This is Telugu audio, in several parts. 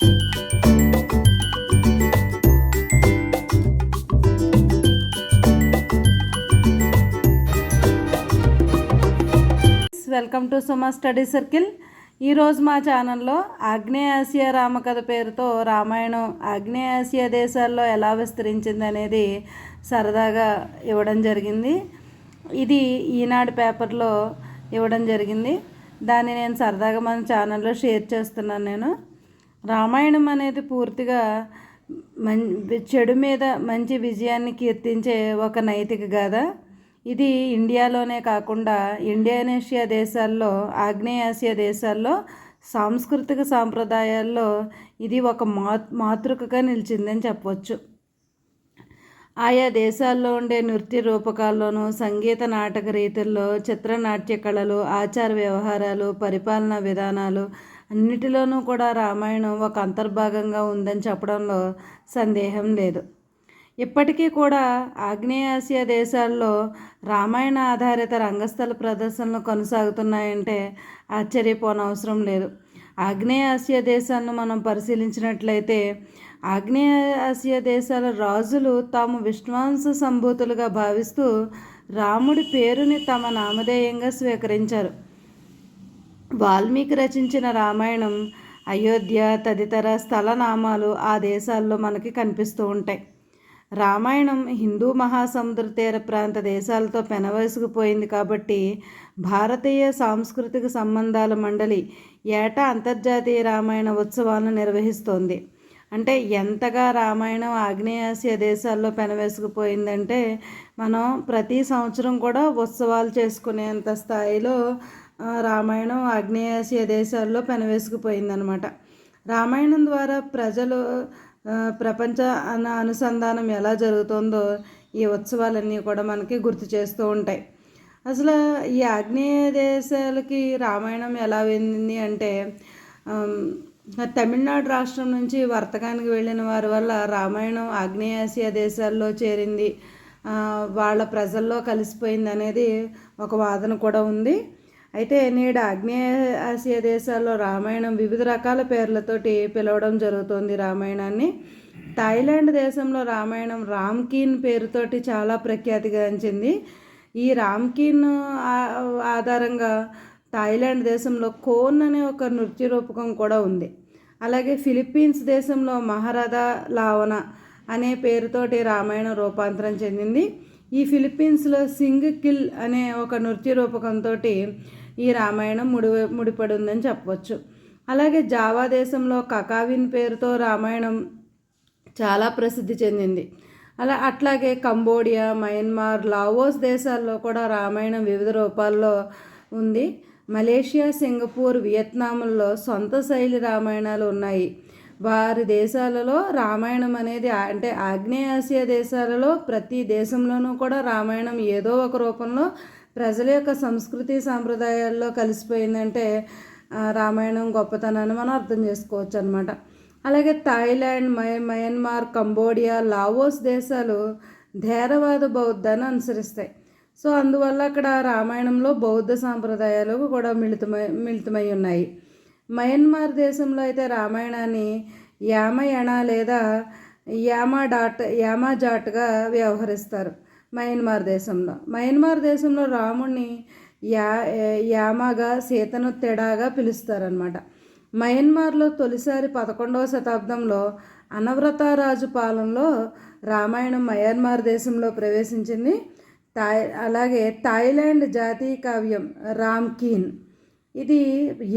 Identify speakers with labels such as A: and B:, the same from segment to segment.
A: Welcome to Suma study circle. ఈరోజు మా ఛానల్లో ఆగ్నేయ ఆసియా రామకథ పేరుతో రామాయణం ఆగ్నేయ ఆసియా దేశాల్లో ఎలా విస్తరించింది అనేది సరదాగా ఇవ్వడం జరిగింది. ఇది ఈనాడు పేపర్లో ఇవ్వడం జరిగింది. దాన్ని నేను సరదాగా మన ఛానల్లో షేర్ చేస్తున్నాను. రామాయణం అనేది పూర్తిగా చెడు మీద మంచి విజయాన్ని కీర్తించే ఒక నైతిక గాథ. ఇది ఇండియాలోనే కాకుండా ఇండోనేషియా దేశాల్లో, ఆగ్నేయ ఆసియా దేశాల్లో సాంస్కృతిక సాంప్రదాయాల్లో ఇది ఒక మాతృకగా నిలిచిందని చెప్పవచ్చు. ఆయా దేశాల్లో ఉండే నృత్య రూపకాల్లోనూ, సంగీత నాటక రీతుల్లో, చిత్రనాట్య కళలు, ఆచార వ్యవహారాలు, పరిపాలనా విధానాలు అన్నిటిలోనూ కూడా రామాయణం ఒక అంతర్భాగంగా ఉందని చెప్పడంలో సందేహం లేదు. ఇప్పటికీ కూడా ఆగ్నేయ ఆసియా దేశాల్లో రామాయణ ఆధారిత రంగస్థల ప్రదర్శనలు కొనసాగుతున్నాయంటే ఆశ్చర్యపోనవసరం లేదు. ఆగ్నేయ ఆసియా దేశాలను మనం పరిశీలించినట్లయితే ఆగ్నేయ ఆసియా దేశాల రాజులు తాము విశ్వాంస సంభూతులుగా భావిస్తూ రాముడి పేరుని తమ నామధేయంగా స్వీకరించారు. వాల్మీకి రచించిన రామాయణం, అయోధ్య తదితర స్థల నామాలు ఆ దేశాల్లో మనకి కనిపిస్తూ ఉంటాయి. రామాయణం హిందూ మహాసముద్ర తీర ప్రాంత దేశాలతో పెనవేసుకుపోయింది కాబట్టి భారతీయ సాంస్కృతిక సంబంధాల మండలి ఏటా అంతర్జాతీయ రామాయణ ఉత్సవాలను నిర్వహిస్తోంది. అంటే ఎంతగా రామాయణం ఆగ్నేయాసియా దేశాల్లో పెనవేసుకుపోయిందంటే మనం ప్రతి సంవత్సరం కూడా ఉత్సవాలు చేసుకునేంత స్థాయిలో రామాయణం ఆగ్నేయాసియా దేశాల్లో పెనవేసుకుపోయిందనమాట. రామాయణం ద్వారా ప్రజలు ప్రపంచ అనుసంధానం ఎలా జరుగుతుందో ఈ ఉత్సవాలన్నీ కూడా మనకి గుర్తు చేస్తూ ఉంటాయి. అసలు ఈ ఆగ్నేయ దేశాలకి రామాయణం ఎలా వెళ్ళింది అంటే తమిళనాడు రాష్ట్రం నుంచి వర్తకానికి వెళ్ళిన వారి వల్ల రామాయణం ఆగ్నేయాసియా దేశాల్లో చేరింది, వాళ్ళ ప్రజల్లో కలిసిపోయింది అనేది ఒక వాదన కూడా ఉంది. అయితే నేడు ఆగ్నేయ ఆసియా దేశాల్లో రామాయణం వివిధ రకాల పేర్లతోటి పిలవడం జరుగుతుంది. రామాయణాన్ని థాయిలాండ్ దేశంలో రామాయణం రామ్కీన్ పేరుతోటి చాలా ప్రఖ్యాతిగాంచింది. ఈ రామ్కీన్ ఆధారంగా థాయిలాండ్ దేశంలో కోన్ అనే ఒక నృత్య రూపకం కూడా ఉంది. అలాగే ఫిలిప్పీన్స్ దేశంలో మహారాధా లావణ అనే పేరుతోటి రామాయణం రూపాంతరం చెందింది. ఈ ఫిలిప్పీన్స్లో సింగ్ కిల్ అనే ఒక నృత్య రూపకంతో ఈ రామాయణం ముడిపడి ఉందని చెప్పవచ్చు. అలాగే జావా దేశంలో కకావిన్ పేరుతో రామాయణం చాలా ప్రసిద్ధి చెందింది. అట్లాగే కంబోడియా, మయన్మార్, లావోస్ దేశాల్లో కూడా రామాయణం వివిధ రూపాల్లో ఉంది. మలేషియా, సింగపూర్, వియత్నాంలో సొంత శైలి రామాయణాలు ఉన్నాయి. వారి దేశాలలో రామాయణం అనేది అంటే ఆగ్నేయ ఆసియా దేశాలలో ప్రతి దేశంలోనూ కూడా రామాయణం ఏదో ఒక రూపంలో ప్రజల యొక్క సంస్కృతి సాంప్రదాయాల్లో కలిసిపోయిందంటే రామాయణం గొప్పతనాన్ని మనం అర్థం చేసుకోవచ్చు అనమాట. అలాగే థాయిలాండ్, మయన్మార్, కంబోడియా, లావోస్ దేశాలు థేరవాద బౌద్ధాన్ని అనుసరిస్తాయి. సో అందువల్ల అక్కడ రామాయణంలో బౌద్ధ సాంప్రదాయాలు కూడా మిళితమై ఉన్నాయి. మయన్మార్ దేశంలో అయితే రామాయణాన్ని యామయణ లేదా యామాజాట్గా వ్యవహరిస్తారు. మయన్మార్ దేశంలో రాముణ్ణి యామగా, సీతను తెడాగా పిలుస్తారనమాట. మయన్మార్లో తొలిసారి 11వ శతాబ్దంలో అనవ్రతరాజు పాలనలో రామాయణం మయన్మార్ దేశంలో ప్రవేశించింది. అలాగే థాయిలాండ్ జాతీయ కావ్యం రామ్కీన్ ఇది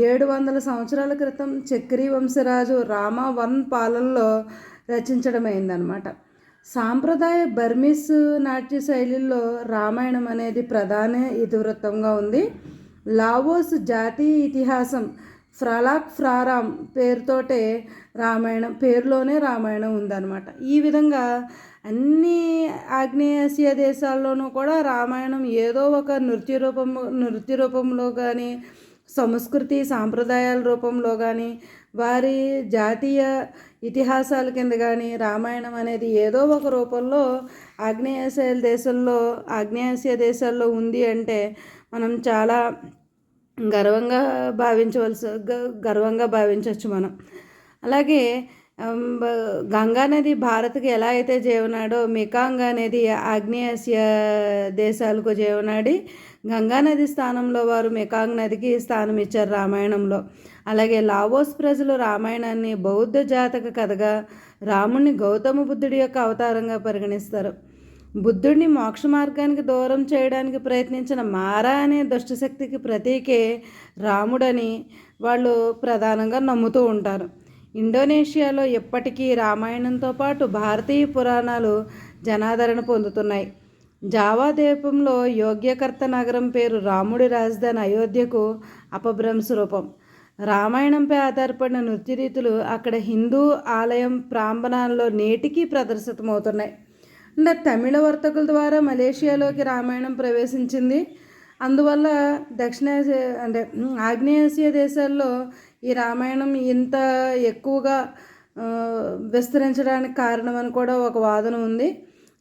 A: 700 సంవత్సరాల క్రితం చక్రీ వంశరాజు రామా వన్ పాలనలో రచించడమైందనమాట. సాంప్రదాయ బర్మీస్ నాట్య శైలిలో రామాయణం అనేది ప్రధాన ఇతివృత్తంగా ఉంది. లావోస్ జాతీయ ఇతిహాసం ఫ్రాలాక్ ఫ్రారామ్ పేరులోనే రామాయణం ఉందన్నమాట. ఈ విధంగా అన్ని ఆగ్నేయాసియా దేశాల్లోనూ కూడా రామాయణం ఏదో ఒక నృత్య రూపంలో కానీ, సంస్కృతి సాంప్రదాయాల రూపంలో కానీ, వారి జాతీయ ఇతిహాసాల కింద కానీ రామాయణం అనేది ఏదో ఒక రూపంలో ఆగ్నేయాసియా దేశాల్లో ఉంది అంటే మనం చాలా గర్వంగా భావించవచ్చు మనం. అలాగే గంగా నది భారత్కి ఎలా అయితే జీవనాడో మెకాంగ్ అనేది ఆగ్నేయాసియా దేశాలకు జీవనాడి గంగా నది స్థానంలో వారు మెకాంగ్ నదికి స్థానం ఇచ్చారు రామాయణంలో. అలాగే లావోస్ ప్రజలు రామాయణాన్ని బౌద్ధ జాతక కథగా, రాముణ్ణి గౌతమ బుద్ధుడి యొక్క అవతారంగా పరిగణిస్తారు. బుద్ధుడిని మోక్ష మార్గానికి దూరం చేయడానికి ప్రయత్నించిన మారా అనే దుష్టశక్తికి ప్రతీకే రాముడని వాళ్ళు ప్రధానంగా నమ్ముతూ ఉంటారు. ఇండోనేషియాలో ఇప్పటికీ రామాయణంతో పాటు భారతీయ పురాణాలు జనాదరణ పొందుతున్నాయి. జావా ద్వీపంలో యోగ్యకర్త నగరం పేరు రాముడి రాజధాని అయోధ్యకు అపభ్రంశ రూపం. రామాయణంపై ఆధారపడిన నృత్య రీతులు అక్కడ హిందూ ఆలయం ప్రాంగణాల్లో నేటికీ ప్రదర్శితమవుతున్నాయి. అంటే తమిళ వర్తకుల ద్వారా మలేషియాలోకి రామాయణం ప్రవేశించింది. అందువల్ల ఆగ్నేయాసియా దేశాల్లో ఈ రామాయణం ఇంత ఎక్కువగా విస్తరించడానికి కారణమని కూడా ఒక వాదన ఉంది.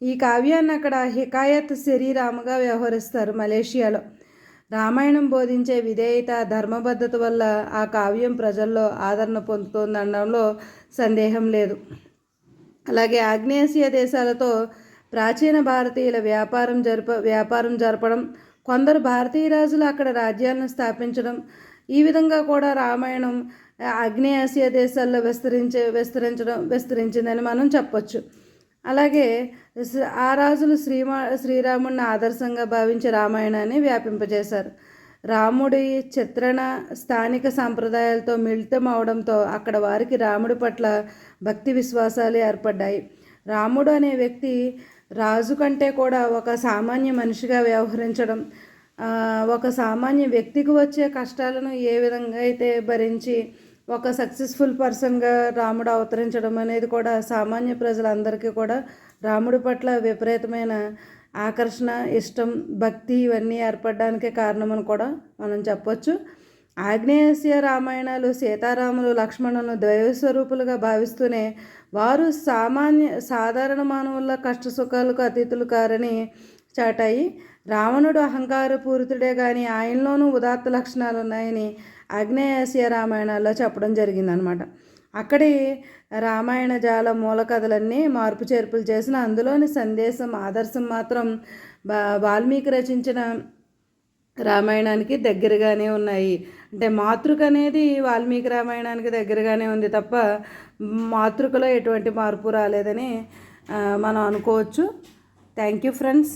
A: ఈ కావ్యాన్ని అక్కడ హికాయత్ శరీరాముగా వ్యవహరిస్తారు. మలేషియాలో రామాయణం బోధించే విధేయత, ధర్మబద్ధత వల్ల ఆ కావ్యం ప్రజల్లో ఆదరణ పొందుతోందనడంలో సందేహం లేదు. అలాగే ఆగ్నేయాసియా దేశాలతో ప్రాచీన భారతీయుల వ్యాపారం జరపడం, కొందరు భారతీయ రాజులు అక్కడ రాజ్యాలను స్థాపించడం, ఈ విధంగా కూడా రామాయణం ఆగ్నేయాసియా దేశాల్లో విస్తరించిందని మనం చెప్పొచ్చు. అలాగే ఆ రాజులు శ్రీరాముడిని ఆదర్శంగా భావించి రామాయణాన్ని వ్యాపింపజేశారు. రాముడి చిత్రణ స్థానిక సాంప్రదాయాలతో మిళితం అవడంతో అక్కడ వారికి రాముడి పట్ల భక్తి విశ్వాసాలు ఏర్పడ్డాయి. రాముడు అనే వ్యక్తి రాజు కంటే కూడా ఒక సామాన్య మనిషిగా వ్యవహరించడం, ఒక సామాన్య వ్యక్తికి వచ్చే కష్టాలను ఏ విధంగా అయితే భరించి ఒక సక్సెస్ఫుల్ పర్సన్గా రాముడు అవతరించడం అనేది కూడా సామాన్య ప్రజలందరికీ కూడా రాముడి పట్ల విపరీతమైన ఆకర్షణ, ఇష్టం, భక్తి ఇవన్నీ ఏర్పడడానికే కారణమని కూడా మనం చెప్పొచ్చు. ఆగ్నేయాసియా రామాయణాలు సీతారాములు, లక్ష్మణులను దైవస్వరూపులుగా భావిస్తూనే వారు సాధారణ మానవుల కష్ట సుఖాలకు అతీతులు కారని చాటాయి. రావణుడు అహంకారపూరితుడే కానీ ఆయనలోనూ ఉదాత్త లక్షణాలు ఉన్నాయని ఆగ్నేయాసియా రామాయణాల్లో చెప్పడం జరిగిందనమాట. అక్కడి రామాయణ జాల మూల కథలన్నీ మార్పు చేర్పులు చేసిన అందులోని సందేశం, ఆదర్శం మాత్రం వాల్మీకి రచించిన రామాయణానికి దగ్గరగానే ఉన్నాయి. అంటే మాతృక అనేది వాల్మీకి రామాయణానికి దగ్గరగానే ఉంది తప్ప మాతృకలో ఎటువంటి మార్పు రాలేదని మనం అనుకోవచ్చు. Thank you friends.